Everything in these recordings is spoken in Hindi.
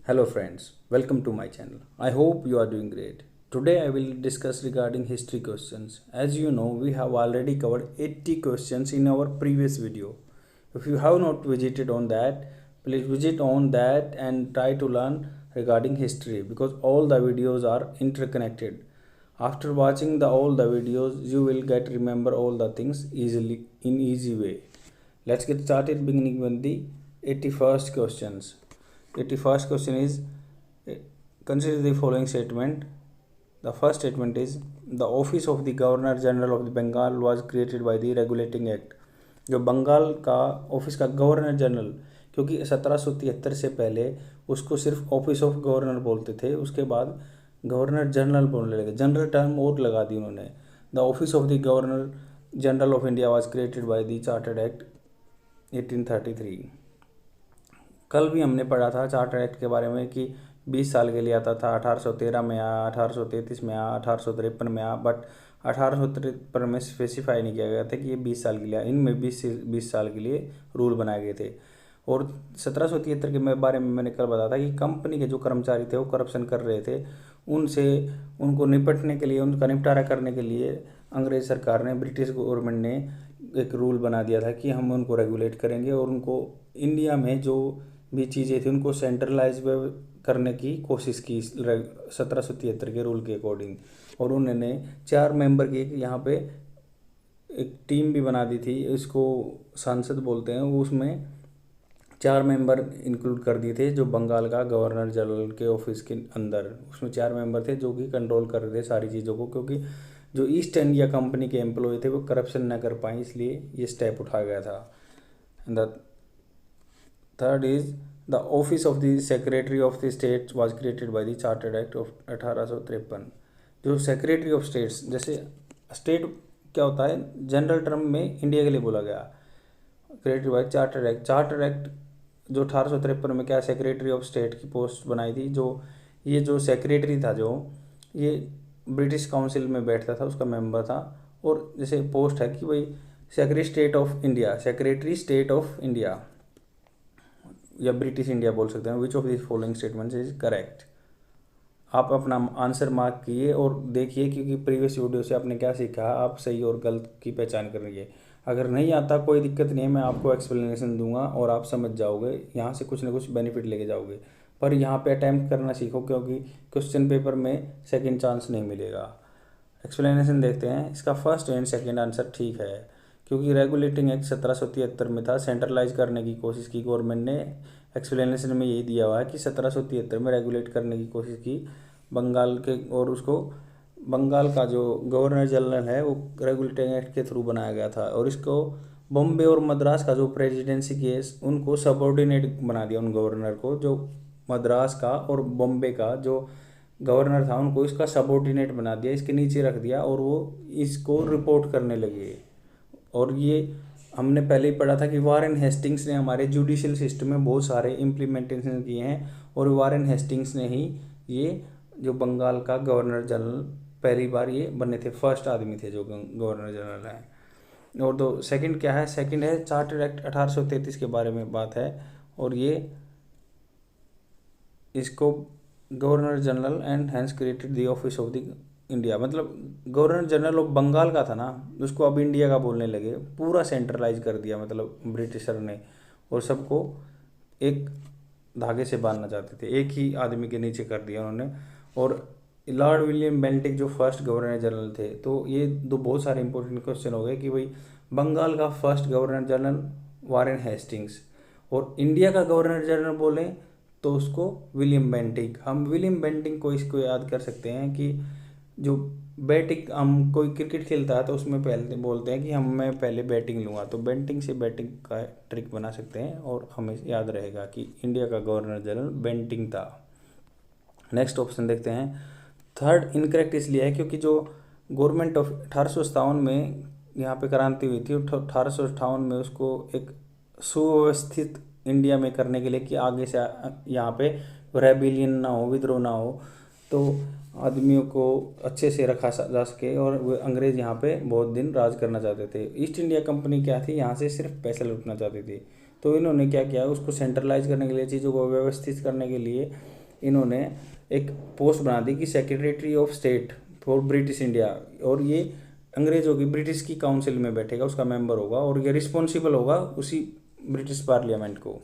Hello friends, welcome to my channel. I hope you are doing great. Today I will discuss regarding history questions. As you know, we have already covered 80 questions in our previous video. If you have not visited on that, please visit on that and try to learn regarding history because all the videos are interconnected. After watching all the videos, you will get remember all the things easily in easy way. Let's get started beginning with the 81st questions. 81st question is consider the following statement. The first statement is the office of the Governor General of the Bengal was created by the Regulating Act. जो बंगाल का ऑफिस का गवर्नर जनरल, क्योंकि 1773 से पहले उसको सिर्फ ऑफिस ऑफ गवर्नर बोलते थे, उसके बाद गवर्नर जनरल बोलने लगे, जनरल टर्म और लगा दी उन्होंने. The office of the governor general of India was created by the chartered act 1833. कल भी हमने पढ़ा था चार्टर एक्ट के बारे में कि 20 साल के लिए आता था. 1813 में आया, 1833 में आया, 1853 में आया, बट 1853 में स्पेसिफाई नहीं किया गया था कि ये 20 साल के लिए. इनमें 20 साल के लिए रूल बनाए गए थे. और 1773 के बारे में मैंने कल बताया था कि कंपनी के जो कर्मचारी थे वो करप्शन कर रहे थे. उनको निपटने के लिए, उनका निपटारा करने के लिए अंग्रेज सरकार ने, ब्रिटिश गवर्नमेंट ने एक रूल बना दिया था कि हम उनको रेगुलेट करेंगे और उनको इंडिया में जो भी चीज़ें थी उनको सेंट्रलाइज करने की कोशिश की 1773 के रूल के अकॉर्डिंग. और उन्होंने 4 मेंबर की यहाँ पे एक टीम भी बना दी थी, इसको सांसद बोलते हैं. उसमें 4 मेंबर इंक्लूड कर दिए थे जो बंगाल का गवर्नर जनरल के ऑफिस के अंदर. उसमें 4 मेंबर थे जो कि कंट्रोल कर रहे थे सारी चीज़ों को, क्योंकि जो ईस्ट इंडिया कंपनी के एम्प्लॉय थे वो करप्शन न कर पाए, इसलिए ये स्टेप उठाया गया था. The third is the office of the secretary of the state was created by the chartered act of 1853. जो सेक्रेटरी ऑफ स्टेट्स, जैसे स्टेट क्या होता है जनरल टर्म में इंडिया के लिए बोला गया, created by chartered act. Chartered act जो 1853 में क्या सेक्रेटरी ऑफ स्टेट की पोस्ट बनाई थी. जो सेक्रेटरी था, जो ये ब्रिटिश काउंसिल में बैठता था, उसका मेंबर था. और जैसे पोस्ट है कि भाई सेक्रेटरी स्टेट ऑफ इंडिया या ब्रिटिश इंडिया बोल सकते हैं. Which of this following statements is correct. आप अपना आंसर मार्क किए और देखिए, क्योंकि प्रीवियस वीडियो से आपने क्या सीखा, आप सही और गलत की पहचान करेंगे. अगर नहीं आता कोई दिक्कत नहीं है, मैं आपको एक्सप्लेनेशन दूंगा और आप समझ जाओगे, यहाँ से कुछ ना कुछ बेनिफिट लेके जाओगे. पर यहाँ पे अटैम्प्ट करना सीखो, क्योंकि क्वेश्चन पेपर में सेकंड चांस नहीं मिलेगा. एक्सप्लेनेशन देखते हैं. इसका फर्स्ट एंड सेकंड आंसर ठीक है, क्योंकि रेगुलेटिंग एक्ट 1773 में था, सेंट्रलाइज करने की कोशिश की गवर्नमेंट ने. एक्सप्लेनेशन में यही दिया हुआ है कि 1773 में रेगुलेट करने की कोशिश की बंगाल के, और उसको बंगाल का जो गवर्नर जनरल है वो रेगुलेटिंग एक्ट के थ्रू बनाया गया था. और इसको बॉम्बे और मद्रास का जो प्रेसिडेंसी केस, उनको सबऑर्डिनेट बना दिया उन गवर्नर को. जो मद्रास का और बॉम्बे का जो गवर्नर था उनको इसका सबऑर्डिनेट बना दिया, इसके नीचे रख दिया, और वो इसको रिपोर्ट करने लगे. और ये हमने पहले ही पढ़ा था कि वारेन हेस्टिंग्स ने हमारे जुडिशियल सिस्टम में बहुत सारे इम्प्लीमेंटेशन किए हैं, और वारेन हेस्टिंग्स ने ही ये जो बंगाल का गवर्नर जनरल पहली बार ये बने थे, फर्स्ट आदमी थे जो गवर्नर जनरल हैं. और तो सेकंड क्या है, सेकंड है चार्टर एक्ट 1833 के बारे में बात है. और ये इसको governor general and hence created the office of the India, मतलब गवर्नर जनरल ऑफ बंगाल का था ना, उसको अब इंडिया का बोलने लगे. पूरा सेंट्रलाइज कर दिया, मतलब ब्रिटिशर ने, और सबको एक धागे से बांधना चाहते थे, एक ही आदमी के नीचे कर दिया उन्होंने. और लॉर्ड विलियम बेंटिक जो फर्स्ट गवर्नर जनरल थे. तो ये दो बहुत सारे इंपॉर्टेंट क्वेश्चन हो गए कि भाई बंगाल का first governor general Warren Hastings, और इंडिया का गवर्नर जनरल बोलें तो उसको विलियम बेंटिक. हम विलियम बेंटिक को इसको याद कर सकते हैं कि जो बैटिंग, हम कोई क्रिकेट खेलता है तो उसमें पहले बोलते हैं कि मैं पहले बैटिंग लूँगा, तो बेंटिंग से बैटिंग का ट्रिक बना सकते हैं और हमें याद रहेगा कि इंडिया का गवर्नर जनरल बेंटिंग था. नेक्स्ट ऑप्शन देखते हैं. थर्ड इनकरेक्ट इसलिए है क्योंकि जो गवर्नमेंट ऑफ 1857 में यहाँ पे क्रांति हुई थी, 1858 में उसको एक सुव्यवस्थित इंडिया में करने के लिए कि आगे से यहाँ पे रेबिलियन ना हो, विद्रोह ना हो, तो आदमियों को अच्छे से रखा जा सके. और वो अंग्रेज़ यहाँ पे बहुत दिन राज करना चाहते थे. ईस्ट इंडिया कंपनी क्या थी, यहाँ से सिर्फ पैसे लूटना चाहती थी. तो इन्होंने क्या किया, उसको सेंट्रलाइज करने के लिए, चीज़ों को व्यवस्थित करने के लिए इन्होंने एक पोस्ट बना दी कि secretary of state for British India, और ये अंग्रेजों की ब्रिटिश की काउंसिल में बैठेगा, उसका मेंबर होगा और ये रिस्पॉन्सिबल होगा उसी ब्रिटिश पार्लियामेंट को।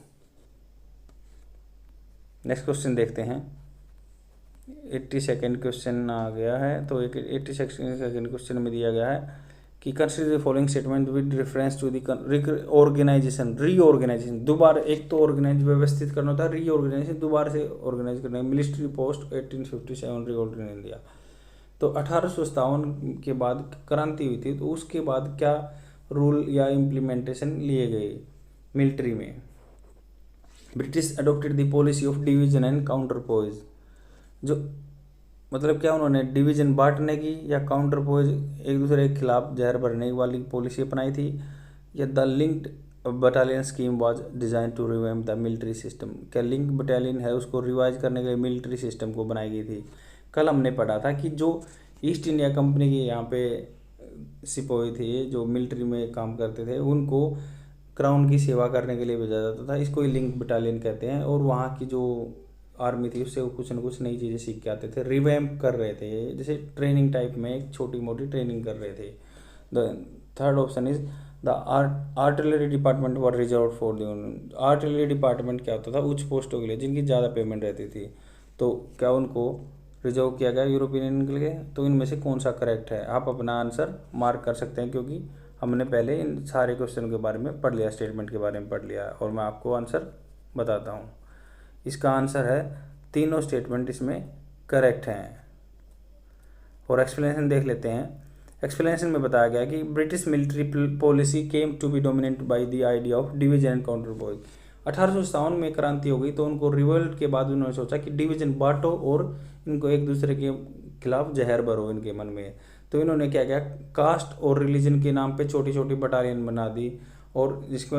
नेक्स्ट क्वेश्चन देखते हैं। 82nd क्वेश्चन आ गया है। तो 82nd क्वेश्चन में दिया गया है कि consider the following statement with reference to the organisation, reorganisation. दोबारा, एक तो ऑर्गेनाइज व्यवस्थित करना होता है, रीऑर्गेनाइजेशन दोबारा से ऑर्गेनाइज करना है। Military post 1857 revolt in India. तो 1857 के बाद क्रांति हुई थी, तो उसके बाद क्या रूल या इम्प्लीमेंटेशन लिए गए मिलिट्री में। British adopted the policy of division and counterpoise. जो मतलब क्या, उन्होंने डिवीजन बांटने की या काउंटरपोज, एक दूसरे के खिलाफ जहर भरने वाली पॉलिसी अपनाई थी। या the linked battalion scheme was design to revamp the military system. क्या लिंक बटालियन है, उसको रिवाइज करने के लिए मिलिट्री सिस्टम को बनाई गई थी। कल हमने पढ़ा था कि जो ईस्ट इंडिया कंपनी के यहाँ पे सिपाही थे, जो मिलिट्री में काम करते थे, उनको क्राउन की सेवा करने के लिए भेजा जाता था। इसको ही लिंक बटालियन कहते हैं। और वहाँ की जो आर्मी थी, उससे वो कुछ न कुछ नई चीज़ें सीख के आते थे, रिवैम्प कर रहे थे, जैसे ट्रेनिंग टाइप में एक छोटी मोटी ट्रेनिंग कर रहे थे। The third option is the artillery department were reserve for the. Artillery department क्या होता था, उच्च पोस्टों के लिए जिनकी ज़्यादा पेमेंट रहती थी, तो क्या उनको रिजर्व किया गया यूरोपियन के लिए। तो इनमें से कौन सा करेक्ट है, आप अपना आंसर मार्क कर सकते हैं, क्योंकि हमने पहले इन सारे क्वेश्चन के बारे में पढ़ लिया, स्टेटमेंट के बारे में पढ़ लिया, और मैं आपको आंसर बताता हूँ। इसका आंसर है, तीनों स्टेटमेंट इसमें करेक्ट हैं। और एक्सप्लेनेशन देख लेते हैं। एक्सप्लेनेशन में बताया गया कि British military policy came to be dominate by the idea of division and counterpoise. 1857 में क्रांति हो गई, तो उनको रिवोल्ट के बाद उन्होंने सोचा कि डिवीजन बांटो और इनको एक दूसरे के खिलाफ जहर भरो इनके मन में। तो इन्होंने क्या किया, कास्ट और रिलीजन के नाम पे छोटी छोटी बटालियन बना दी, और जिसको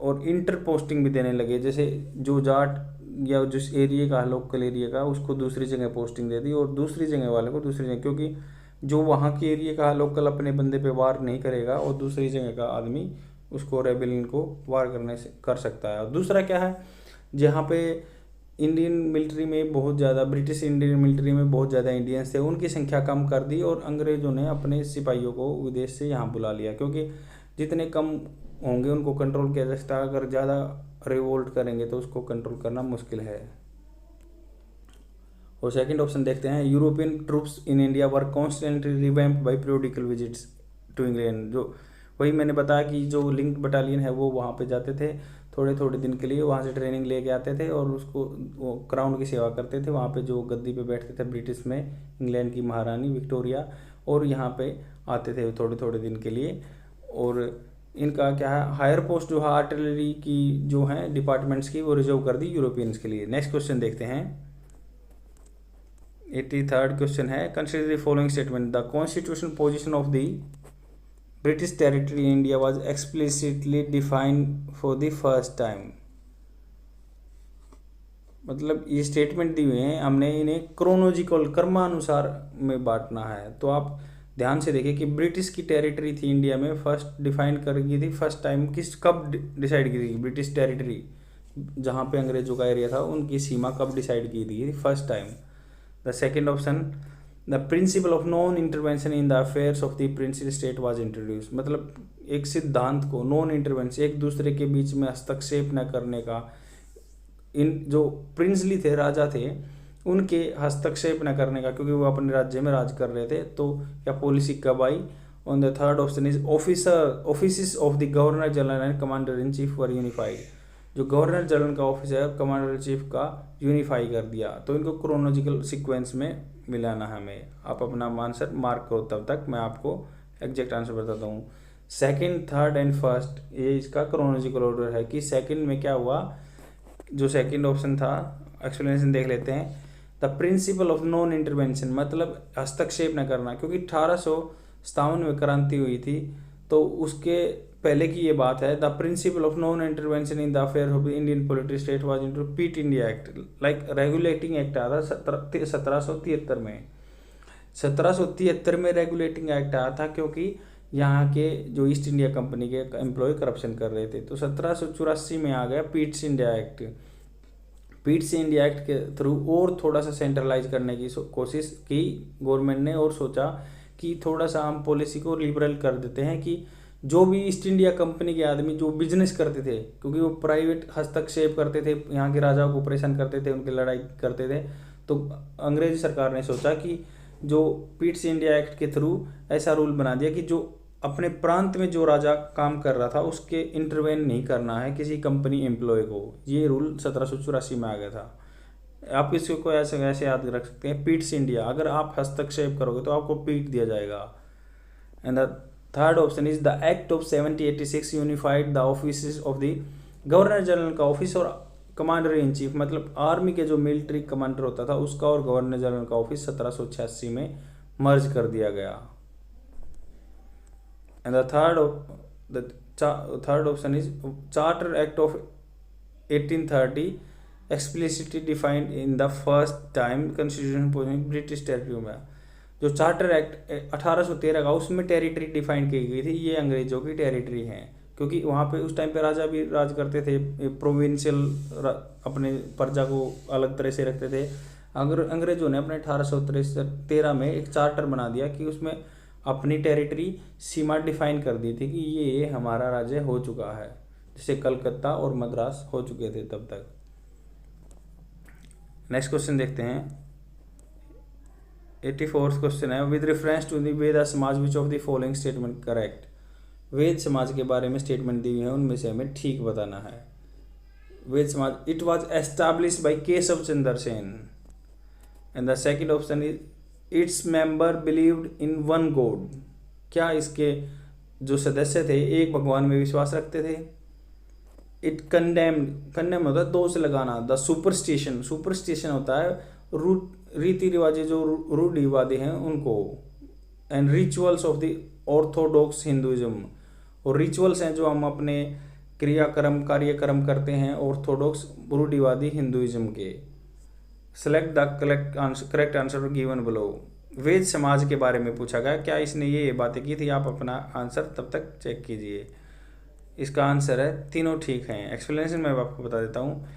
और इंटर पोस्टिंग भी देने लगे। जैसे जो जाट या जिस एरिया का, लोकल एरिया का, उसको दूसरी जगह पोस्टिंग दे दी, और दूसरी जगह वाले को दूसरी जगह, क्योंकि जो वहाँ के एरिया का लोकल अपने बंदे पे वार नहीं करेगा, और दूसरी जगह का आदमी उसको रेबेलियन को वार करने से कर सकता है। और दूसरा क्या है, जहाँ पे इंडियन मिलिट्री में बहुत ज़्यादा, ब्रिटिश इंडियन मिलिट्री में बहुत ज़्यादा इंडियंस थे, उनकी संख्या कम कर दी, और अंग्रेज़ों ने अपने सिपाहियों को विदेश से यहाँ बुला लिया, क्योंकि जितने कम होंगे उनको कंट्रोल किया जा सकता है। अगर ज़्यादा रिवोल्ट करेंगे तो उसको कंट्रोल करना मुश्किल है। और सेकंड ऑप्शन देखते हैं। European troops in India were constantly revamped by periodical visits to England. जो वही मैंने बताया कि जो लिंक बटालियन है वो वहाँ पे जाते थे थोड़े थोड़े दिन के लिए, वहाँ से ट्रेनिंग लेके आते थे और उसको वो क्राउन की सेवा करते थे। वहाँ पे जो गद्दी पे बैठते थे ब्रिटिश में, इंग्लैंड की महारानी विक्टोरिया, और यहाँ पे आते थे थोड़े थोड़े दिन के लिए। और इनका क्या है, हायर पोस्ट जो है आर्टिलरी की जो है डिपार्टमेंट्स की, वो रिजर्व कर दी यूरोपियंस के लिए। नेक्स्ट क्वेश्चन देखते हैं। 83rd क्वेश्चन है, consider the following statement. The constitution position of the British territory in India was explicitly defined for the first time. मतलब ये स्टेटमेंट दी हुई हैं, हमने इन्हें क्रोनोलॉजिकल क्रमानुसार में बांटना है। तो आप ध्यान से देखिए कि ब्रिटिश की टेरिटरी थी इंडिया में, फर्स्ट डिफाइन कर गई थी फर्स्ट टाइम, कब डिसाइड की थी ब्रिटिश टेरिटरी, जहाँ पे अंग्रेजों का एरिया था, उनकी सीमा कब डिसाइड की थी first time. The second option, the principle of non intervention in the affairs of the principal state was introduce. मतलब एक सिद्धांत को, नॉन इंटरवेंशन, एक दूसरे के बीच में हस्तक्षेप न करने का, इन जो प्रिंसली थे, राजा थे, उनके हस्तक्षेप न करने का, क्योंकि वो अपने राज्य में राज कर रहे थे। तो क्या पॉलिसी कब आई। On the third option is office of the governor general and commander in chief were unified. जो गवर्नर जनरल का ऑफिस है, कमांडर इन चीफ का यूनिफाई कर दिया। तो इनको क्रोनोलॉजिकल सीक्वेंस में मिलाना है हमें। आप अपना आंसर मार्क करो, तब तक मैं आपको एग्जैक्ट आंसर बताता हूँ। सेकंड, थर्ड एंड फर्स्ट, ये इसका क्रोनोलॉजिकल ऑर्डर है कि सेकंड में क्या हुआ। जो सेकंड ऑप्शन था, एक्सप्लेनेशन देख लेते हैं। The principle of non intervention, मतलब हस्तक्षेप न करना, क्योंकि 1857 में क्रांति हुई थी, तो उसके पहले की ये बात है। The principle of non intervention in the affair of Indian political state was into Pitt India Act, like regulating act आया था 1773 में। 1773 में रेगुलेटिंग एक्ट आया था, क्योंकि यहाँ के जो ईस्ट इंडिया कंपनी के एम्प्लॉय करप्शन कर रहे थे। तो 1784 में आ गया Pitt's India act. Pitt's India act के थ्रू और थोड़ा सा सेंट्रलाइज करने की कोशिश की गवर्नमेंट ने, और सोचा कि थोड़ा सा हम पॉलिसी को लिबरल कर देते हैं कि जो भी ईस्ट इंडिया कंपनी के आदमी जो बिजनेस करते थे, क्योंकि वो प्राइवेट हस्तक्षेप करते थे, यहाँ के राजाओं को परेशान करते थे, उनकी लड़ाई करते थे, तो अंग्रेजी सरकार ने सोचा कि जो पीट्स इंडिया एक्ट के थ्रू ऐसा रूल बना दिया कि जो अपने प्रांत में जो राजा काम कर रहा था उसके इंटरवेन नहीं करना है किसी कंपनी एम्प्लॉय को। ये रूल 1784 में आ गया था। आप इसको ऐसे ऐसे याद रख सकते हैं, पीट्स इंडिया, अगर आप हस्तक्षेप करोगे तो आपको पीट दिया जाएगा। And the third option is the act of 1786 unified the office of the governor general का ऑफिस और कमांडर इन चीफ, मतलब आर्मी के जो मिलिट्री कमांडर होता था उसका और गवर्नर जनरल का ऑफिस 1786 में मर्ज कर दिया गया। And the third option is Charter Act of 1830 explicitly defined in the first time constitution British territory में। जो चार्टर एक्ट 1813 का उसमें टेरिटरी डिफाइन की गई थी, ये अंग्रेजों की टेरिटरी है, क्योंकि वहाँ पे उस टाइम पे राजा भी राज करते थे, प्रोविंशियल अपने प्रजा को अलग तरह से रखते थे। अंग्रेजों ने अपने 1813 में एक चार्टर बना दिया कि उसमें अपनी टेरिटरी सीमा डिफाइन कर दी थी कि ये हमारा राज्य हो चुका है, जैसे कलकत्ता और मद्रास हो चुके थे तब तक। नेक्स्ट क्वेश्चन देखते हैं, 84th क्वेश्चन है, with reference to the Veda Samaj which of the following statement correct. Veda Samaj के बारे में स्टेटमेंट दी हुई है, उनमें से हमें ठीक बताना है। वेद समाज, it was established by Keshav Chandra Sen. And the second option is its member believed in one God. क्या इसके जो सदस्य थे एक भगवान में विश्वास रखते थे। इट कंडेम होता है दोष लगाना। द सुपरस्टिशन होता है रीति रिवाजें जो रूढ़िवादी हैं उनको। And rituals of the Orthodox Hinduism, और रिचुअल्स हैं जो हम अपने कार्यक्रम करते हैं ऑर्थोडॉक्स रूढ़िवादी हिंदुइज्म के। Select the correct answer given below. Veda Samaj के बारे में पूछा गया, क्या इसने ये बातें की थी। आप अपना आंसर तब तक चेक कीजिए। इसका आंसर है तीनों ठीक हैं। एक्सप्लेनेशन मैं आपको बता देता हूँ।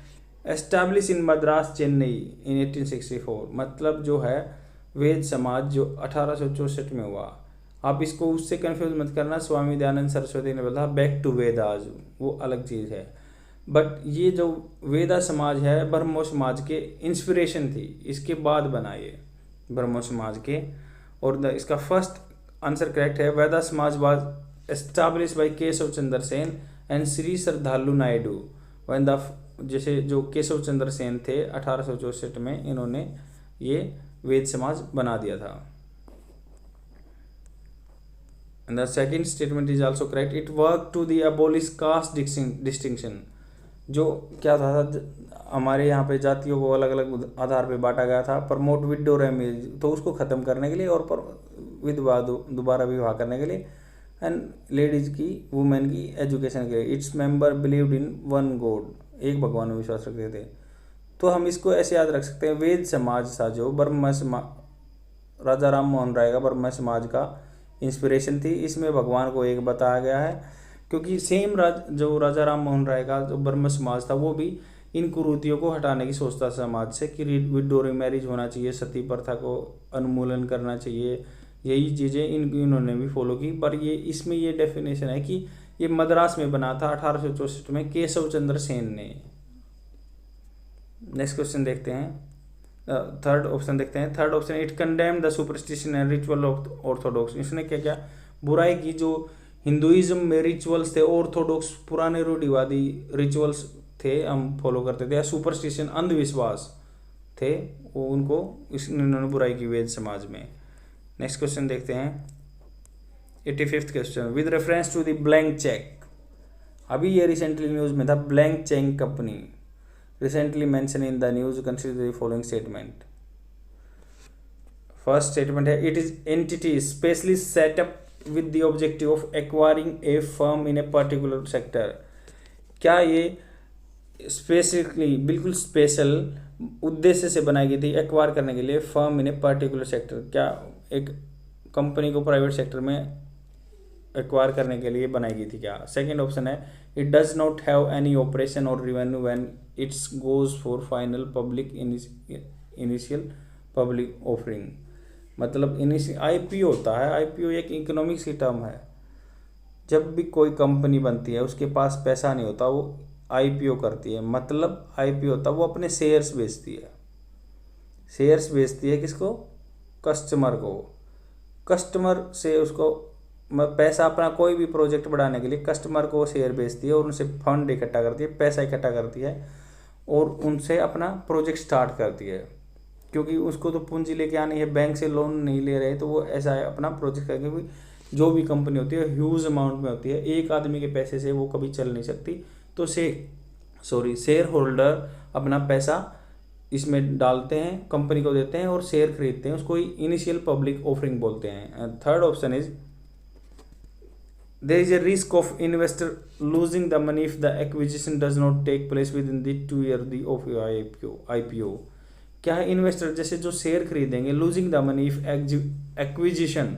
एस्टैब्लिश इन मद्रास चेन्नई इन 1864, मतलब जो है वेद समाज जो 1864 में हुआ। आप इसको उससे कंफ्यूज मत करना, स्वामी दयानंद सरस्वती ने बोला बैक टू वेदास, वो अलग चीज़ है। बट ये जो वेदा समाज है ब्रह्मो समाज के इंस्पिरेशन थी, इसके बाद बना ये ब्रह्मो समाज के। और इसका फर्स्ट आंसर करेक्ट है। वेदा समाज was established bye Keshav Chandra Sen and Shri श्रद्धालु नायडू। व्हेन द जैसे जो केशव चंद्र सेन थे 1864 में, इन्होंने ये वेद समाज बना दिया था। And the second statement is also correct. It work to the abolish caste distinction. जो क्या था हमारे यहाँ पे जातियों को अलग अलग आधार पे बांटा गया था। प्रमोट विडो मैरिज, तो उसको ख़त्म करने के लिए, और विधवा दोबारा विवाह करने के लिए। एंड लेडीज की वुमेन की एजुकेशन के लिए। Its member believed in one God, एक भगवान में विश्वास रखते थे। तो हम इसको ऐसे याद रख सकते हैं, वेद समाज था जो ब्रह्म समाज राजा राम मोहन राय का ब्रह्म समाज का इंस्पिरेशन थी। इसमें भगवान को एक बताया गया है, क्योंकि सेम जो राजा राम मोहन राय का जो ब्रह्म समाज था वो भी इन कुरीतियों को हटाने की सोचता समाज से कि विडो मैरिज होना चाहिए, सती प्रथा को उन्मूलन करना चाहिए। यही चीज़ें इन्होंने भी फॉलो की। पर ये इसमें ये डेफिनेशन है कि ये मद्रास में बना था 1864 में केशव चंद्र सेन ने। नेक्स्ट क्वेश्चन देखते हैं, थर्ड ऑप्शन देखते हैं। Third option, it condemn the superstition and ritual of Orthodox. इसने क्या क्या बुराई की जो हिंदुइज्म में रिचुअल्स थे, ऑर्थोडॉक्स पुराने रूढ़िवादी रिचुअल्स थे हम फॉलो करते थे, या सुपरस्टिशन अंधविश्वास थे, वो उनको इन्होंने बुराई की वेद समाज में। नेक्स्ट क्वेश्चन देखते हैं, 85th question, with reference to the blank cheque. अभी ये रिसेंटली न्यूज़ में था, blank cheque company recently mentioned in the news, consider the following statement. First statement है, it is entity specially set up with the objective of acquiring a firm in a particular sector। क्या ये स्पेसिफिकली बिल्कुल स्पेशल उद्देश्य से बनाई गई थी एक्वायर करने के लिए firm in a particular sector. क्या एक कंपनी को प्राइवेट सेक्टर में एक्वायर करने के लिए बनाई गई थी क्या? सेकेंड ऑप्शन है it does not have any operation और revenue when it's goes for final public initial public offering. मतलब आईपीओ होता है, आईपीओ एक इकोनॉमिक्स की टर्म है। जब भी कोई कंपनी बनती है उसके पास पैसा नहीं होता, वो आईपीओ करती है। मतलब आईपीओ होता है वो अपने शेयर्स बेचती है। शेयर्स बेचती है किसको? कस्टमर को। कस्टमर से उसको पैसा, अपना कोई भी प्रोजेक्ट बढ़ाने के लिए कस्टमर को शेयर बेचती है और उनसे फंड इकट्ठा करती है, पैसा इकट्ठा करती है और उनसे अपना प्रोजेक्ट स्टार्ट करती है। क्योंकि उसको तो पूंजी लेके आनी है, बैंक से लोन नहीं ले रहे, तो वो ऐसा है अपना प्रोजेक्ट करके। जो भी कंपनी होती है ह्यूज अमाउंट में होती है, एक आदमी के पैसे से वो कभी चल नहीं सकती। तो शेयर होल्डर अपना पैसा इसमें डालते हैं, कंपनी को देते हैं और शेयर खरीदते हैं, उसको इनिशियल पब्लिक ऑफरिंग बोलते हैं। Third option is there is a risk of investor losing the money if the acquisition does not take place within the 2 year of IPO। क्या है? इन्वेस्टर जैसे जो शेयर खरीदेंगे, losing the money if acquisition,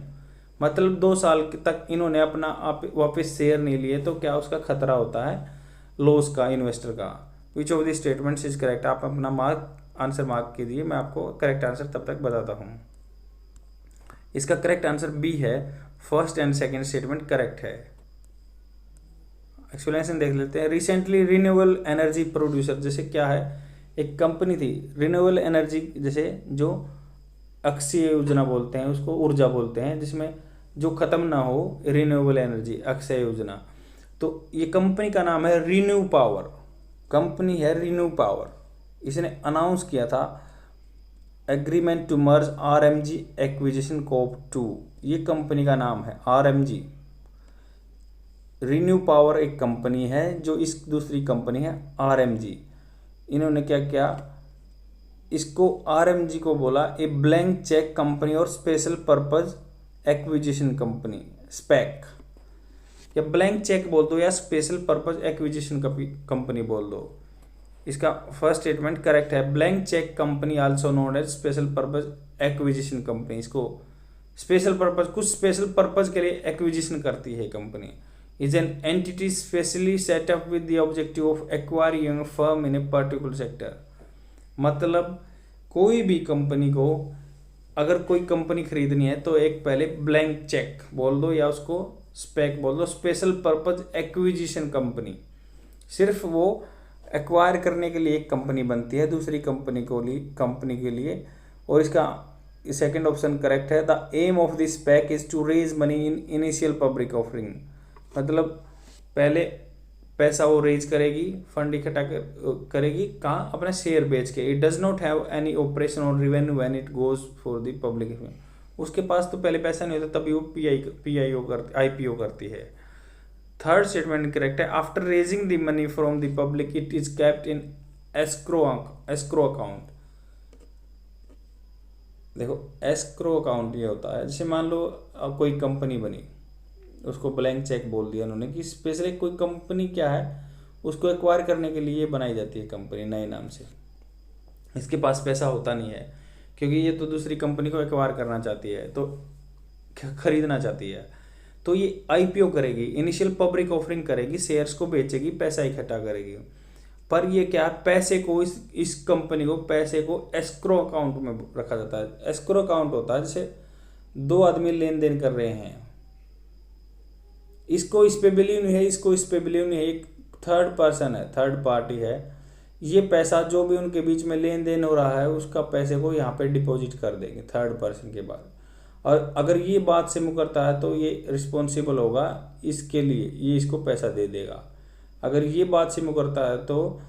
मतलब 2 साल तक इन्होंने अपना वापस शेयर नहीं लिए तो क्या उसका खतरा होता है लॉस का इन्वेस्टर का। विच of the statements is correct? आप अपना आंसर मार्क कीजिए, मैं आपको करेक्ट आंसर तब तक बताता हूँ। इसका करेक्ट आंसर बी है, first and second statement correct है। एक्सप्लेनेशन देख लेते हैं। रिसेंटली रिन्यूएबल एनर्जी प्रोड्यूसर, जैसे क्या है, एक कंपनी थी रिन्यूएबल एनर्जी, जैसे जो अक्षय योजना बोलते हैं उसको, ऊर्जा बोलते हैं, जिसमें जो खत्म ना हो, रिन्यूएबल एनर्जी, अक्षय योजना। तो ये कंपनी का नाम है रिन्यू पावर, कंपनी है रिन्यू पावर। इसने अनाउंस किया था agreement to merge RMG acquisition corp 2, ये कंपनी का नाम है RMG। रिन्यू पावर एक कंपनी है, जो इस दूसरी कंपनी है RMG। इन्होंने क्या किया, इसको RMG को बोला ए ब्लैंक चेक कंपनी और special purpose acquisition company, SPAC. या ब्लैंक चेक बोल दो या स्पेशल पर्पज एक्विजिशन कंपनी बोल दो। इसका फर्स्ट स्टेटमेंट करेक्ट है। Blank cheque company also known as special purpose acquisition company. इसको स्पेशल पर्पज, कुछ स्पेशल पर्पज के लिए एक्विजिशन करती है company. Is an entity specially set up with the objective of acquiring firm in a particular sector. मतलब कोई भी कंपनी को अगर कोई कंपनी खरीदनी है तो एक पहले ब्लैंक चेक बोल दो या उसको स्पेक बोल दो, स्पेशल पर्पज एक्विजिशन कंपनी। सिर्फ वो एक्वायर करने के लिए एक कंपनी बनती है दूसरी कंपनी के लिए। और इसका सेकंड ऑप्शन करेक्ट है। द एम ऑफ दिस पैक is to raise money in initial public offering. मतलब पहले पैसा वो रेज करेगी, फंड इकट्ठा करेगी, कहाँ? अपना शेयर बेच के। It does not have any operation और revenue when it goes for the public. उसके पास तो पहले पैसा नहीं होता, तभी वो IPO करती है। थर्ड स्टेटमेंट करेक्ट है। After raising the money from the public it is kept in escrow account. देखो एस्क्रो अकाउंट ये होता है, जैसे मान लो कोई कंपनी बनी, उसको ब्लैंक चेक बोल दिया उन्होंने कि स्पेशली कोई कंपनी क्या है, उसको एक्वायर करने के लिए बनाई जाती है कंपनी नए नाम से। इसके पास पैसा होता नहीं है क्योंकि ये तो दूसरी कंपनी को एक्वायर करना चाहती है, तो खरीदना चाहती है, तो ये IPO करेगी, इनिशियल पब्लिक ऑफरिंग करेगी, शेयर्स को बेचेगी, पैसा इकट्ठा करेगी। पर ये क्या, पैसे को इस कंपनी को पैसे को एस्क्रो अकाउंट में रखा जाता है। एस्क्रो अकाउंट होता है जैसे 2 आदमी लेन देन कर रहे हैं, इसको इस पे बिलीव नहीं है, इसको इस पे बिलीव नहीं है, एक थर्ड पर्सन है, थर्ड पार्टी है, ये पैसा जो भी उनके बीच में लेन देन हो रहा है उसका पैसे को यहाँ पे डिपॉजिट कर देंगे थर्ड पर्सन के बाद। और अगर ये बात से मुकरता है तो ये रिस्पॉन्सिबल होगा इसके लिए, ये इसको पैसा दे देगा। अगर ये बात से मुकरता है तो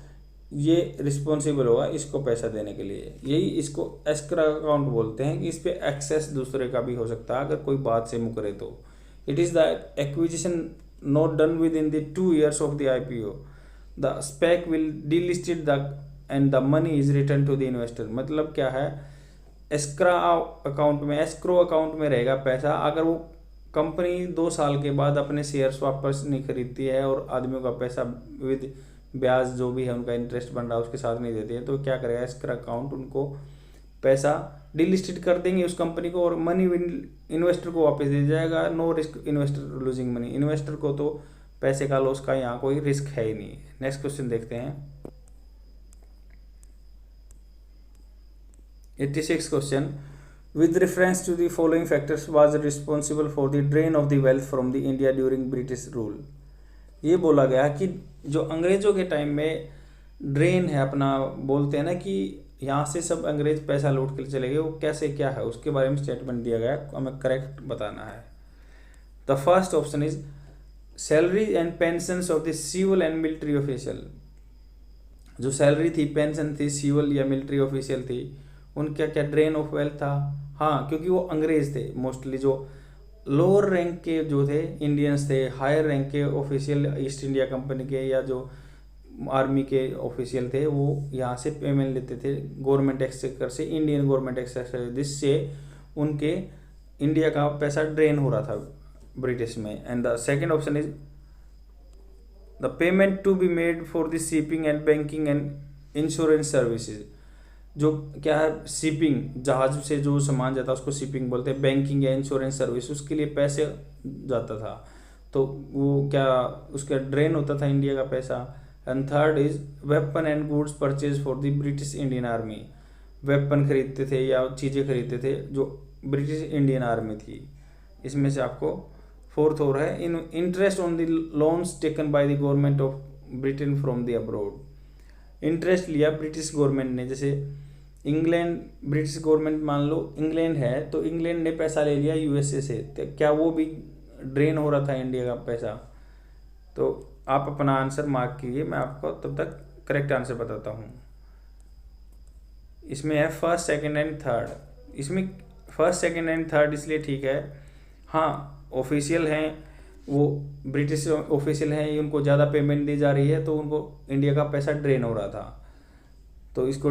ये रिस्पॉन्सिबल होगा इसको पैसा देने के लिए। यही इसको एस्क्रो अकाउंट बोलते हैं कि इस पे एक्सेस दूसरे का भी हो सकता है अगर कोई बात से मुकरे तो। It is the acquisition not done within the 2 years of the IPO। The SPAC will delisted the and the money is return to the investor. मतलब क्या है, एस्क्रो अकाउंट में रहेगा पैसा। अगर वो कंपनी 2 साल के बाद अपने शेयर्स वापस नहीं खरीदती है और आदमियों का पैसा विद ब्याज जो भी है उनका इंटरेस्ट बन रहा है उसके साथ नहीं देती है, तो क्या करेगा एस्क्रो अकाउंट उनको पैसा डिलिस्टेड कर देंगे उस कंपनी को और मनी इन्वेस्टर को वापस दे जाएगा। No risk investor losing money, investor को तो पैसे का लॉस का यहाँ कोई रिस्क है ही नहीं। नेक्स्ट क्वेश्चन देखते हैं। 86 question, with reference to the following factors was responsible for the drain of the wealth from the India during British rule। ये बोला गया कि जो अंग्रेजों के टाइम में ड्रेन है अपना, बोलते हैं ना कि यहाँ से सब अंग्रेज पैसा लूट के चले गए, वो कैसे क्या है उसके बारे में स्टेटमेंट दिया गया, हमें करेक्ट बताना है। The first option is salary and pensions of the civil and military official. जो सैलरी थी, पेंशन थी, सिविल या मिलिट्री ऑफिशियल थी, उनका क्या ड्रेन ऑफ वेल्थ था। हाँ, क्योंकि वो अंग्रेज थे मोस्टली। जो लोअर रैंक के जो थे इंडियंस थे, हायर रैंक के ऑफिशियल ईस्ट इंडिया कंपनी के या जो आर्मी के ऑफिशियल थे, वो यहाँ से पेमेंट लेते थे गवर्नमेंट एक्सचेकर से, इंडियन गवर्नमेंट एक्सचेकर, जिससे उनके इंडिया का पैसा ड्रेन हो रहा था ब्रिटिश में। And the second option is the payment to be made for the shipping and banking and insurance services. जो क्या है, शिपिंग, जहाज से जो सामान जाता है उसको शिपिंग बोलते हैं, बैंकिंग या इंश्योरेंस सर्विस, उसके लिए पैसे जाता था, तो वो क्या उसका ड्रेन होता था इंडिया का पैसा। And third is weapon and goods purchase for the British Indian army. Weapon खरीदते थे या चीज़ें खरीदते थे जो ब्रिटिश इंडियन आर्मी थी। इसमें से आपको फोर्थ और है इन interest on the loans taken by the government of Britain from the abroad. Interest लिया ब्रिटिश गवर्नमेंट ने, जैसे इंग्लैंड, ब्रिटिश गवर्नमेंट मान लो इंग्लैंड है, तो इंग्लैंड ने पैसा ले लिया यूएसए से, तो क्या वो भी ड्रेन हो रहा था इंडिया का पैसा। तो आप अपना आंसर मार्क कीजिए, मैं आपको तब तक करेक्ट आंसर बताता हूँ। इसमें है फर्स्ट, सेकंड एंड थर्ड। इसमें फर्स्ट, सेकंड एंड थर्ड इसलिए ठीक है, हाँ ऑफिशियल हैं, वो ब्रिटिश ऑफिशियल हैं, उनको ज़्यादा पेमेंट दी जा रही है, तो उनको इंडिया का पैसा ड्रेन हो रहा था। तो इसको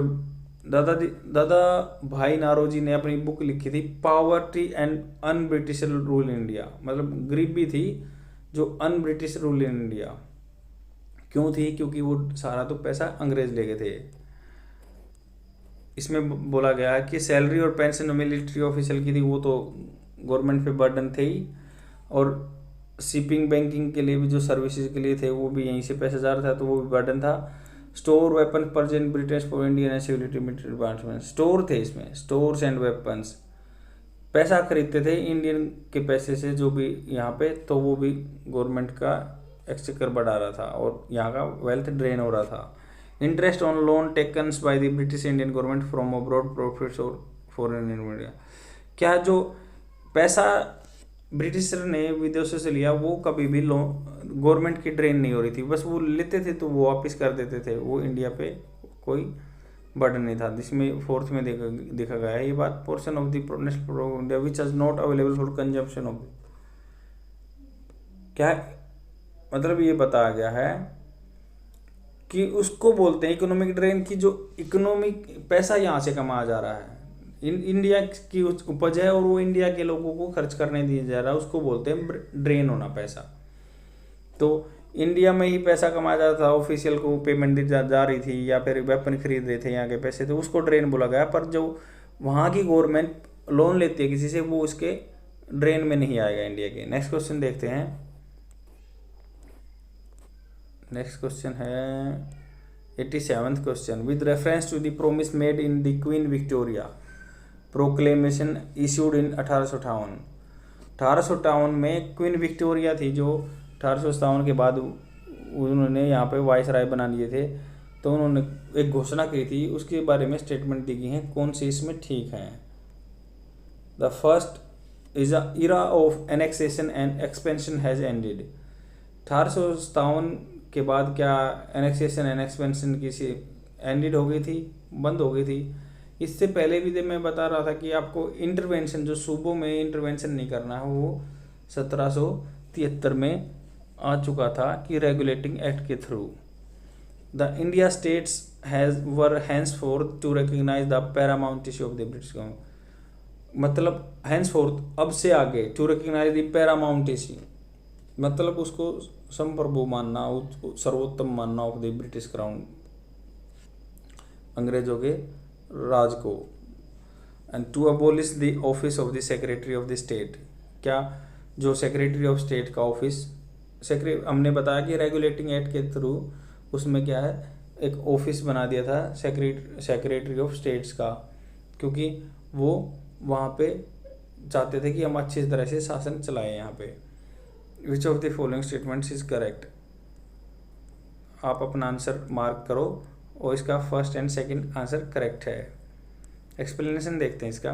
दादा भाई नारोजी ने अपनी बुक लिखी थी poverty and un British rule in India, मतलब गरीबी थी जो un British rule in India. क्यों थी? क्योंकि वो सारा तो पैसा अंग्रेज ले गए थे। इसमें बोला गया कि सैलरी और पेंशन मिलिट्री ऑफिशियल की थी, वो तो गवर्नमेंट पे बर्डन थे ही, और शिपिंग बैंकिंग के लिए भी जो सर्विसेज के लिए थे वो भी यहीं से पैसा जा रहा था, तो वो भी बर्डन था। Store weapon purchase British for Indian and security military department, store थे इसमें, स्टोर्स एंड वेपन्स, पैसा खरीदते थे इंडियन के पैसे से जो भी यहाँ पे, तो वो भी गवर्नमेंट का एक्सचेकर बढ़ा रहा था और यहाँ का वेल्थ ड्रेन हो रहा था। Interest on loan taken by the British Indian government from abroad profits और फॉरेन इंडिया। क्या जो पैसा ब्रिटिशर ने विदेशों से लिया वो कभी भी लोन गवर्नमेंट की ड्रेन नहीं हो रही थी, बस वो लेते थे तो वो वापस कर देते थे, वो इंडिया पे कोई बर्डन नहीं था। जिसमें फोर्थ में देखा गया है ये बात, portion of the national product India which is not available for consumption of, क्या मतलब ये बताया गया है कि उसको बोलते हैं इकोनॉमिक ड्रेन की, जो इकोनॉमिक पैसा यहाँ से कमाया जा रहा है, इंडिया की उपज है और वो इंडिया के लोगों को खर्च करने दिया जा रहा है, उसको बोलते हैं ड्रेन होना पैसा। तो इंडिया में ही पैसा कमाया जाता था, ऑफिशियल को पेमेंट दी जा रही थी या फिर वेपन खरीद रहे थे यहाँ के पैसे, तो उसको ड्रेन बोला गया। पर जो वहाँ की गवर्नमेंट लोन लेती है किसी से, वो उसके ड्रेन में नहीं आएगा इंडिया के। नेक्स्ट क्वेश्चन देखते हैं। नेक्स्ट क्वेश्चन है 87th question, with reference to the promise made in the Queen Victoria proclamation issued in 1858। 1858 में क्वीन विक्टोरिया थी, जो 1857 के बाद उन्होंने यहाँ पे वाइसराय बना लिए थे, तो उन्होंने एक घोषणा की थी, उसके बारे में स्टेटमेंट दी गई हैं, कौन सी इसमें ठीक है। The first is a Ira of annexation and expansion has ended. 1857 के बाद क्या एनेक्सेशन एंड एक्सपेंशन की एंडेड हो गई थी, बंद हो गई थी। इससे पहले भी मैं बता रहा था कि आपको इंटरवेंशन, जो सूबों में इंटरवेंशन नहीं करना है, वो 1773 में आ चुका था कि रेगुलेटिंग एक्ट के through the India states were henceforth to recognise the paramountcy of the British government. मतलब हैंसफोर्थ, अब से आगे, टू रिकॉग्नाइज द पैरामाउंटेसी, मतलब उसको संप्रभु मानना, सर्वोत्तम मानना ऑफ द ब्रिटिश क्राउन, अंग्रेजों के राज को। And to abolish the office of the secretary of the state. क्या जो सेक्रेटरी ऑफ स्टेट का ऑफिस, हमने बताया कि रेगुलेटिंग एक्ट के थ्रू उसमें क्या है, एक ऑफिस बना दिया था सेक्रेटरी ऑफ स्टेट्स का, क्योंकि वो वहाँ पे चाहते थे कि हम अच्छी तरह से शासन चलाएं यहाँ पे। विच of the following statements is correct. आप अपना आंसर मार्क करो और इसका first and second answer correct है। एक्सप्लेनेशन देखते हैं इसका।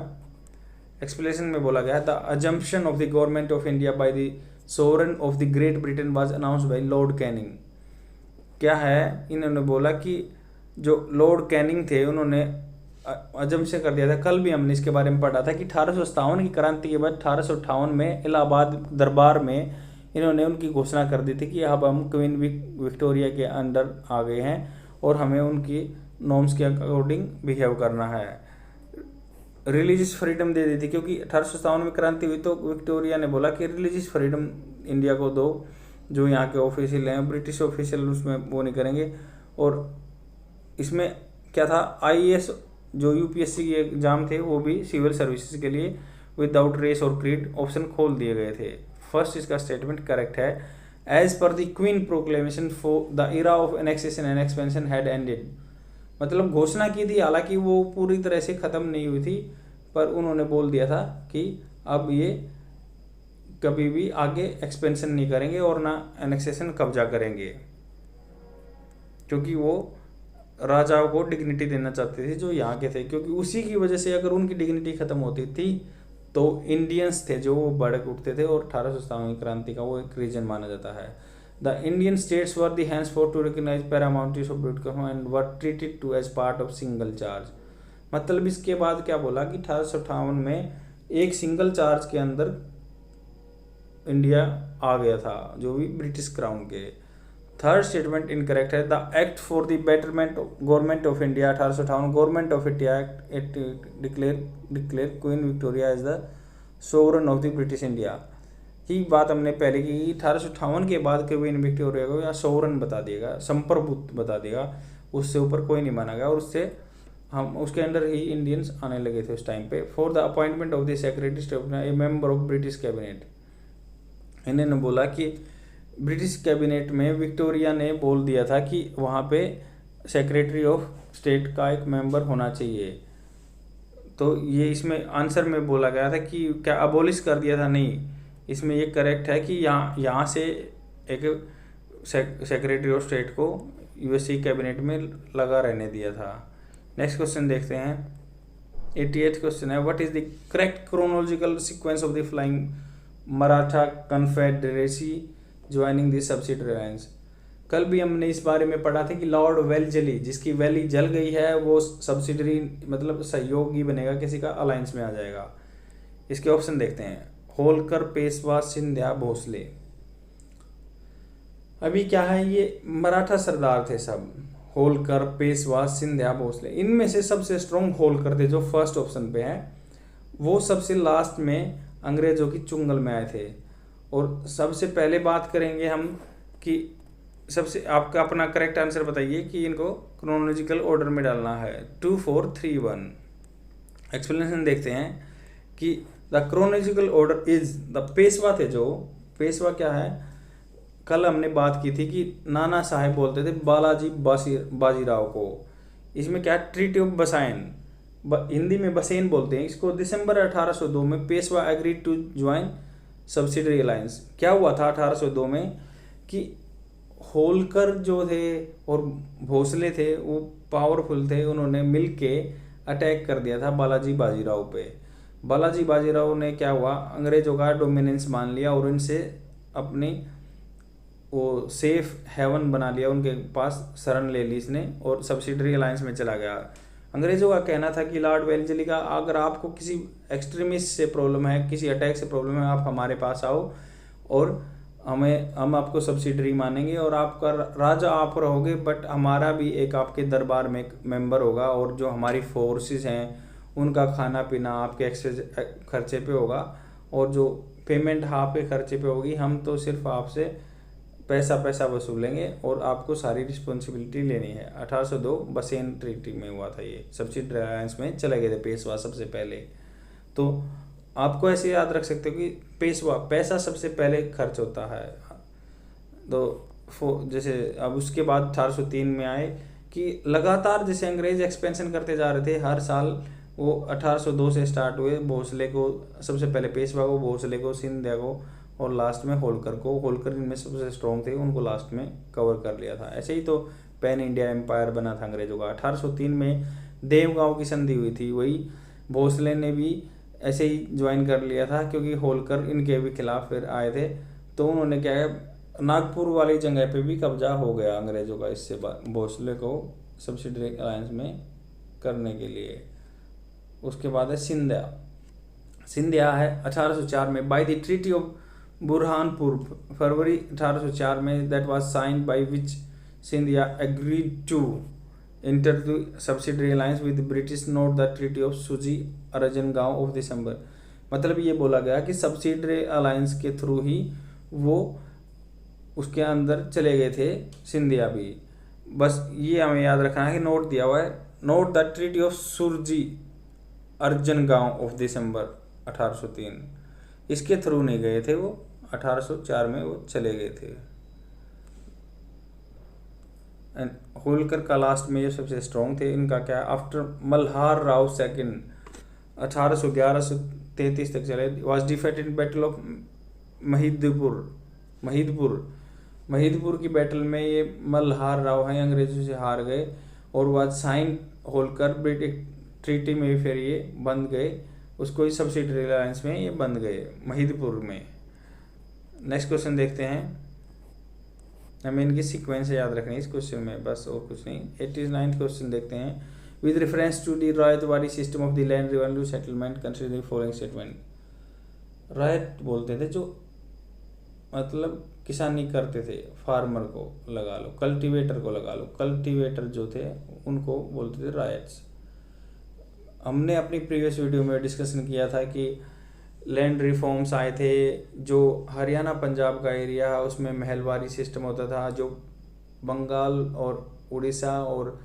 एक्सप्लेनेशन में बोला गया the assumption of the government of India by the sovereign of the great Britain was announced by Lord Canning. क्या है, इन्होंने बोला कि जो लॉर्ड कैनिंग थे उन्होंने अजम्पशन कर दिया था। कल भी हमने इसके बारे में पढ़ा था कि 1857 की क्रांति के बाद 1858 में इलाहाबाद दरबार में इन्होंने उनकी घोषणा कर दी थी कि अब हम क्वीन विक्टोरिया के अंडर आ गए हैं और हमें उनकी नॉर्म्स के अकॉर्डिंग बिहेव करना है। रिलीजियस फ्रीडम दे दी थी, क्योंकि 1857 में क्रांति हुई तो विक्टोरिया ने बोला कि रिलीजियस फ्रीडम इंडिया को दो, जो यहाँ के ऑफिशियल हैं ब्रिटिश ऑफिशियल उसमें वो नहीं करेंगे। और इसमें क्या था, आईएएस जो यूपीएससी के एग्जाम थे वो भी सिविल सर्विसेज के लिए विदाउट रेस और क्रीड ऑप्शन खोल दिए गए थे। फर्स्ट इसका स्टेटमेंट करेक्ट है। As per the Queen proclamation for the era of annexation and expansion had ended. मतलब घोषणा की थी, हालांकि वो पूरी तरह से ख़त्म नहीं हुई थी, पर उन्होंने बोल दिया था कि अब ये कभी भी आगे एक्सपेंशन नहीं करेंगे और ना एनेक्सेशन कब्जा करेंगे, क्योंकि वो राजाओं को डिग्निटी देना चाहते थे जो यहाँ के थे, क्योंकि उसी की वजह से अगर उनकी डिग्निटी खत्म होती थी तो इंडियंस थे जो वो भड़क उठते थे, और 1857 की क्रांति का वो एक रीजन माना जाता है। The Indian states were the henceforth to recognise paramountcy of British and were treated to as part of single charge. मतलब इसके बाद क्या बोला कि 1858 में एक सिंगल चार्ज के अंदर इंडिया आ गया था, जो भी ब्रिटिश क्राउन के। थर्ड स्टेटमेंट इनकरेक्ट है। The act for the betterment government of India 1858 government of India act declare Queen Victoria as the sovereign of the British India. ही बात हमने पहले की, 1858 के बाद क्वीन विक्टोरिया को या सोवरन बता देगा, संप्रभुत्व बता देगा, उससे ऊपर कोई नहीं माना गया, और उससे हम उसके अंडर ही इंडियंस आने लगे थे उस टाइम पे। For the appointment of the secretary state A member of British cabinet. इन्होंने बोला कि ब्रिटिश कैबिनेट में विक्टोरिया ने बोल दिया था कि वहाँ पे सेक्रेटरी ऑफ स्टेट का एक मेंबर होना चाहिए। तो ये इसमें आंसर में बोला गया था कि क्या अबोलिश कर दिया था, नहीं, इसमें ये करेक्ट है कि यहाँ से एक सेक्रेटरी ऑफ स्टेट को यूएसए कैबिनेट में लगा रहने दिया था। नेक्स्ट क्वेश्चन देखते हैं। 88th क्वेश्चन है, what is the correct chronological sequence of the flying Maratha confederacy joining the subsidiary alliance. कल भी हमने इस बारे में पढ़ा था कि लॉर्ड वेलजली, जिसकी वैली जल गई है, वो सब्सिडरी मतलब सहयोगी बनेगा, किसी का अलायंस में आ जाएगा। इसके ऑप्शन देखते हैं। होलकर, पेशवा, सिंधिया, भोसले। अभी क्या है, ये मराठा सरदार थे सब, होलकर, पेशवा, सिंधिया, भोसले। इनमें से सबसे स्ट्रॉन्ग होलकर थे जो फर्स्ट ऑप्शन पे है, वो सबसे लास्ट में अंग्रेजों की चुंगल में आए थे। और सबसे पहले बात करेंगे हम कि सबसे आपका अपना करेक्ट आंसर बताइए कि इनको क्रोनोलॉजिकल ऑर्डर में डालना है। 2 4 3 1। एक्सप्लेनेशन देखते हैं कि the chronological order is the Peshwa थे, जो पेशवा क्या है, कल हमने बात की थी कि नाना साहेब बोलते थे बालाजी बाजीराव को। इसमें क्या, ट्रीटी ऑफ बसाइन, हिंदी में बसेन बोलते हैं इसको। दिसंबर 1802 में Peshwa agreed to join subsidiary alliance. क्या हुआ था 1802 में कि होलकर जो थे और भोसले थे वो पावरफुल थे, उन्होंने मिलके अटैक कर दिया था बालाजी बाजीराव पे। बालाजी बाजीराव ने क्या हुआ, अंग्रेजों का डोमिनेंस मान लिया और इनसे अपनी वो सेफ हेवन बना लिया, उनके पास शरण ले ली इसने और सब्सिडरी अलायंस में चला गया। अंग्रेजों का कहना था कि लॉर्ड वेलजली का, अगर आपको किसी एक्सट्रीमिस्ट से प्रॉब्लम है, किसी अटैक से प्रॉब्लम है, आप हमारे पास आओ और हम आपको सब्सिडरी मानेंगे और आपका राजा आप रहोगे, बट हमारा भी एक आपके दरबार में एक मेंबर होगा, और जो हमारी फोर्सेस हैं उनका खाना पीना आपके एक्सेस खर्चे पे होगा, और जो पेमेंट आपके खर्चे पे होगी। हम तो सिर्फ आपसे पैसा पैसा वसूलेंगे और आपको सारी रिस्पॉन्सिबिलिटी लेनी है। 1802 बसेन ट्रीटी में हुआ था ये, सब्सिडी अलायंस में चले गए थे पेशवा सबसे पहले। तो आपको ऐसे याद रख सकते हो कि पेशवा पैसा सबसे पहले खर्च होता है। तो जैसे अब उसके बाद 1803 में आए कि लगातार जैसे अंग्रेज एक्सपेंशन करते जा रहे थे हर साल। वो 1802 से स्टार्ट हुए, भोसले को सबसे पहले पेशवा को, भोसले को, सिंधिया को और लास्ट में होलकर को। होलकर इनमें सबसे स्ट्रॉन्ग थे, उनको लास्ट में कवर कर लिया था। ऐसे ही तो पैन इंडिया एम्पायर बना था अंग्रेजों का। 1803 में देवगांव की संधि हुई थी, वही भोसले ने भी ऐसे ही ज्वाइन कर लिया था क्योंकि होलकर इनके भी खिलाफ फिर आए थे। तो उन्होंने क्या है, नागपुर वाली जगह पे भी कब्जा हो गया अंग्रेजों का इससे भोसले को सब्सिडी अलायंस में करने के लिए। उसके बाद है सिंधिया। सिंधिया है 1804 में by the treaty of Burhanpur, February 1804 में, that was signed by which Scindia agreed to enter the subsidiary alliance with British, note the treaty of सुजी अर्जनगांव ऑफ दिसंबर। मतलब ये बोला गया कि सब्सिडरी अलायंस के थ्रू ही वो उसके अंदर चले गए थे सिंधिया भी। बस ये हमें याद रखना है कि नोट दिया हुआ है, note the treaty of Surji Anjangaon of December 1803। इसके थ्रू नहीं गए थे वो, 1804 में वो चले गए थे। एंड होलकर का लास्ट में ये सबसे स्ट्रॉन्ग थे। इनका क्या, आफ्टर मल्हार राव सेकंड 1811 से 33 तक चले, was defeated in battle of Mahidpur की बैटल में ये मल्हार राव हैं अंग्रेजों से हार गए और was sign Holkar British treaty में फिर ये बंद गए, उसको ही सब्सिडरी अलायंस में ये बंद गए महिदपुर में। नेक्स्ट क्वेश्चन देखते हैं, हमें इनकी सीक्वेंस याद रखनी है इस क्वेश्चन में, बस और कुछ नहीं। 89th क्वेश्चन देखते हैं, with reference to the Ryotwari system of the land revenue settlement consider following statement. Ryot बोलते थे जो मतलब किसानी करते थे, फार्मर को लगा लो, कल्टीवेटर को लगा लो, कल्टीवेटर जो थे उनको बोलते थे रायट्स। हमने अपनी प्रीवियस वीडियो में डिस्कशन किया था कि लैंड रिफॉर्म्स आए थे, जो हरियाणा पंजाब का एरिया है उसमें महलवारी सिस्टम होता था, जो बंगाल और उड़ीसा और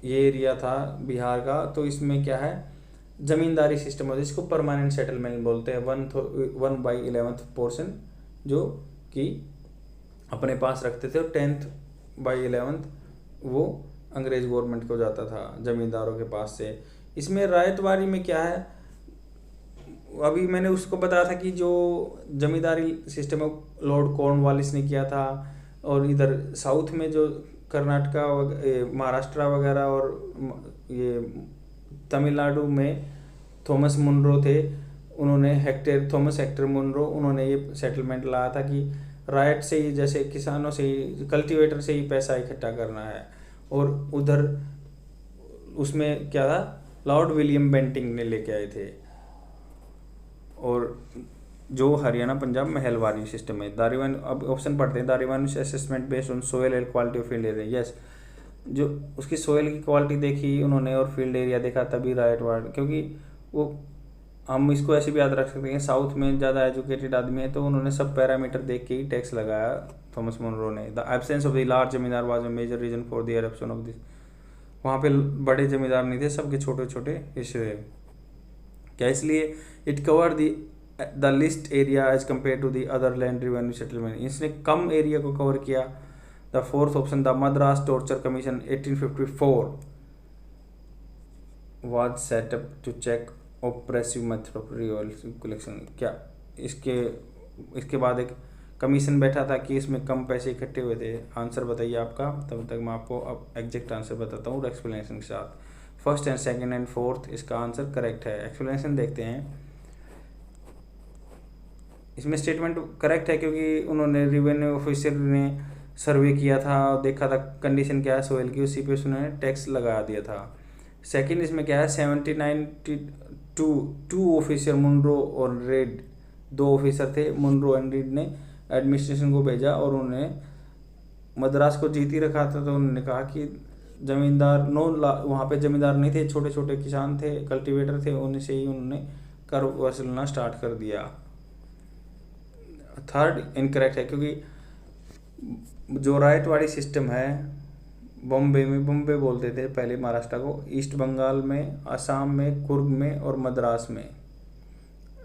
ये एरिया था बिहार का, तो इसमें क्या है ज़मींदारी सिस्टम होता है, जिसको परमानेंट सेटलमेंट बोलते हैं। 1/11 पोर्शन जो कि अपने पास रखते थे और 10/11 वो अंग्रेज गवर्नमेंट को जाता था ज़मींदारों के पास से। इसमें रायतवाड़ी में क्या है, अभी मैंने उसको बताया था कि जो जमींदारी सिस्टम है लॉर्ड कॉर्नवालिस ने किया था, और इधर साउथ में जो कर्नाटका महाराष्ट्र वगैरह और ये तमिलनाडु में थॉमस मुनरो थे, उन्होंने थॉमस हेक्टर मुनरो उन्होंने ये सेटलमेंट लाया था कि राइट से ही, जैसे किसानों से ही, कल्टीवेटर से ही पैसा इकट्ठा करना है। और उधर उसमें क्या था, लॉर्ड विलियम बेंटिंग ने लेके आए थे। और जो हरियाणा पंजाब महलवारी सिस्टम है, दारिवान, अब ऑप्शन पढ़ते हैं, दारिवान assessment based on soil and quality of field area. Yes, जो उसकी सोयल की क्वालिटी देखी उन्होंने और फील्ड एरिया देखा तभी रायतवाड़, क्योंकि वो हम इसको ऐसे भी याद रख सकते हैं, साउथ में ज़्यादा एजुकेटेड आदमी है तो उन्होंने सब पैरामीटर देख के ही टैक्स लगाया थॉमस मुनरो ने। The absence of the large zamindar was a major reason for the eruption of this. वहाँ पे बड़े जमींदार नहीं थे, सबके छोटे छोटे हिस्से थे। क्या इसलिए it cover the list area as compare to the other land revenue settlement, इसने कम एरिया को कवर किया। The fourth option, the Madras torture commission 1854 was set up to check oppressive method of revolution collection. क्या इसके बाद एक कमीशन बैठा था कि इसमें कम पैसे इकट्ठे हुए थे। आंसर बताइए आपका, तब तक मैं आपको अब एग्जैक्ट आंसर बताता हूँ एक्सप्लेनेशन के साथ। First and second and fourth इसका आंसर करेक्ट है। एक्सप्लेनेशन देखते हैं। इसमें स्टेटमेंट करेक्ट है क्योंकि उन्होंने रेवेन्यू ऑफिसर ने सर्वे किया था और देखा था कंडीशन क्या है सोइल की, उसी पे उन्होंने टैक्स लगा दिया था। सेकंड इसमें क्या है, 1792 ऑफिसर मुनरो और रेड, दो ऑफिसर थे, मुनरो एंड रेड ने एडमिनिस्ट्रेशन को भेजा और उन्होंने मद्रास को जीत ही रखा था। तो उन्होंने कहा कि जमींदार वहाँ पे जमींदार नहीं थे, छोटे छोटे किसान थे, कल्टीवेटर थे, उन्हीं से ही उन्होंने कर वसूलना स्टार्ट कर दिया। थर्ड इनकरेक्ट है क्योंकि जो रायतवाड़ी सिस्टम है, बॉम्बे में, बॉम्बे बोलते थे पहले महाराष्ट्र को, ईस्ट बंगाल में, असम में, कुर्ग में और मद्रास में,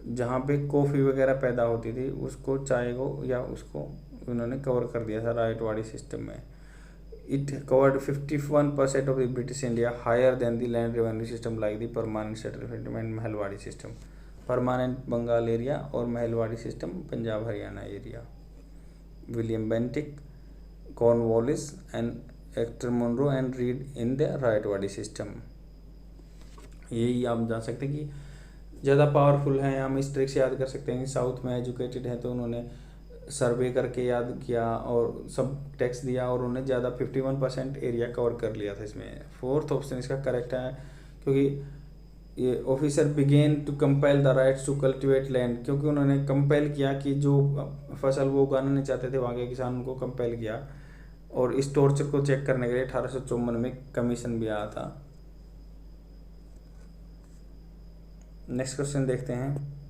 जहाँ पे कॉफ़ी वगैरह पैदा होती थी, उसको, चाय को या उसको उन्होंने कवर कर दिया था रायतवाड़ी सिस्टम में। It covered 51% of the British India, higher than the land revenue system like the permanent settlement Mahalwari system. Permanent Bengal area और Mahalwari system Punjab Haryana area. William Bentinck, Cornwallis and actor Munro and Read in the Ryotwari system. यही आप जान सकते हैं कि ज़्यादा पावरफुल हैं। हम इस ट्रिक से याद कर सकते हैं कि साउथ में एजुकेटेड हैं तो उन्होंने सर्वे करके याद किया और सब टैक्स दिया और उन्होंने ज़्यादा 51% एरिया कवर कर लिया था इसमें। फोर्थ ऑप्शन इसका करेक्ट है, क्योंकि ये officer began to compel the rights to cultivate land, क्योंकि उन्होंने कंपेल किया कि जो फसल वो उगाना नहीं चाहते थे वहाँ के किसान, उनको कंपेल किया। और इस टॉर्चर को चेक करने के लिए 1854 में कमीशन भी आया था। नेक्स्ट क्वेश्चन देखते हैं।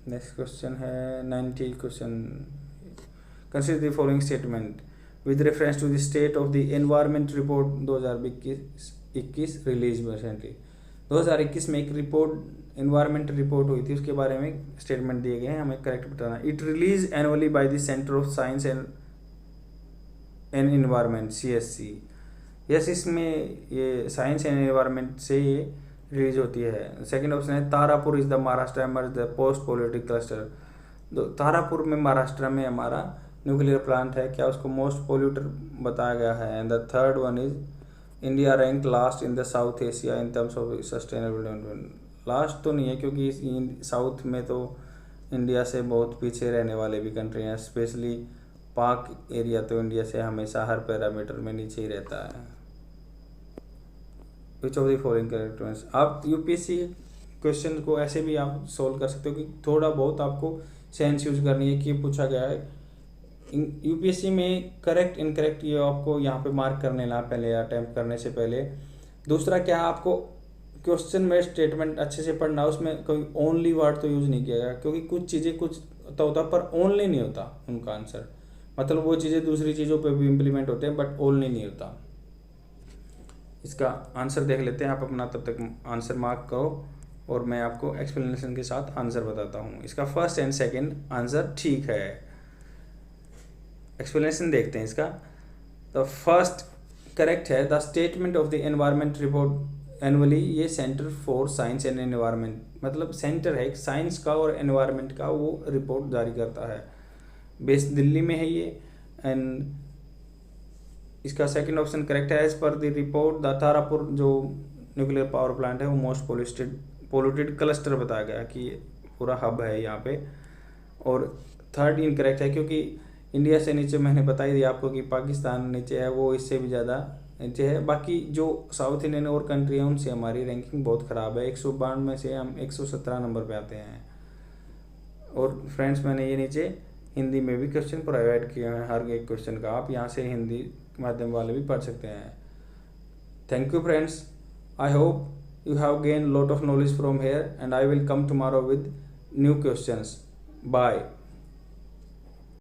नेक्स्ट क्वेश्चन है 90 question. Consider the following statement with reference to the state of the environment report 2021 release recently. 2021 में एक रिपोर्ट, एनवायरनमेंट रिपोर्ट हुई थी, उसके बारे में स्टेटमेंट दिए गए हैं, हमें करेक्ट बताना। It release annually by the centre of science and environment CSC। Yes, इसमें ये साइंस एंड एनवायरनमेंट से ये रिलीज होती है। सेकंड ऑप्शन है Tarapur is the Maharashtra emerge the post politic cluster. Tarapur में महाराष्ट्र में हमारा न्यूक्लियर प्लांट है, क्या उसको मोस्ट पोल्यूटर बताया गया है। And the third one is India rank last in the south Asia in terms of sustainable development. Last तो नहीं है, क्योंकि साउथ में तो इंडिया से बहुत पीछे रहने वाले भी कंट्री हैं, स्पेशली पाक एरिया तो इंडिया से हमेशा हर पैरामीटर में नीचे ही रहता है। विच ऑफ द फॉलोइंग करेक्ट। आप यूपीएससी क्वेश्चन को ऐसे भी आप सोल्व कर सकते हो कि थोड़ा बहुत आपको सेंस यूज करनी है कि पूछा गया है। यूपीएससी में करेक्ट इनकरेक्ट ये आपको यहाँ पे मार्क करने ना पहले अटैम्प्ट करने से पहले। दूसरा क्या, आपको क्वेश्चन में स्टेटमेंट अच्छे से पढ़ना, उसमें कोई ओनली वर्ड तो यूज नहीं किया गया, क्योंकि कुछ चीज़ें कुछ तो होता पर ओनली नहीं होता उनका आंसर। मतलब वो चीज़ें दूसरी चीज़ों पे भी इम्प्लीमेंट होते हैं बट ओनली नहीं होता। इसका आंसर देख लेते हैं, आप अपना तब तक आंसर मार्क करो और मैं आपको एक्सप्लेनेशन के साथ आंसर बताता हूँ। इसका फर्स्ट एंड सेकंड आंसर ठीक है। एक्सप्लेनेशन देखते हैं इसका। द फर्स्ट करेक्ट है, the statement of the environment report annually, ये centre for science and environment, मतलब सेंटर है साइंस का और एनवायरनमेंट का, वो रिपोर्ट जारी करता है। बेस दिल्ली में है ये। एंड इसका सेकंड ऑप्शन करेक्ट है। As per the report the Tarapur जो न्यूक्लियर पावर प्लांट है वो मोस्ट पोल्यूटेड क्लस्टर बताया गया कि पूरा हब है यहाँ पे। और थर्ड इनकरेक्ट है, क्योंकि इंडिया से नीचे मैंने बता ही दिया आपको कि पाकिस्तान नीचे है, वो इससे भी ज़्यादा नीचे है। बाकी जो साउथ इंडियन और कंट्री है उनसे हमारी रैंकिंग बहुत ख़राब है, 152 में से हम 117 नंबर पे आते हैं। और फ्रेंड्स, मैंने ये नीचे हिंदी में भी क्वेश्चन प्रोवाइड किए हैं, हर एक क्वेश्चन का आप यहाँ से हिंदी माध्यम वाले भी पढ़ सकते हैं। Thank you friends, I hope you have gained lot of knowledge from here and I will come tomorrow with new questions. Bye.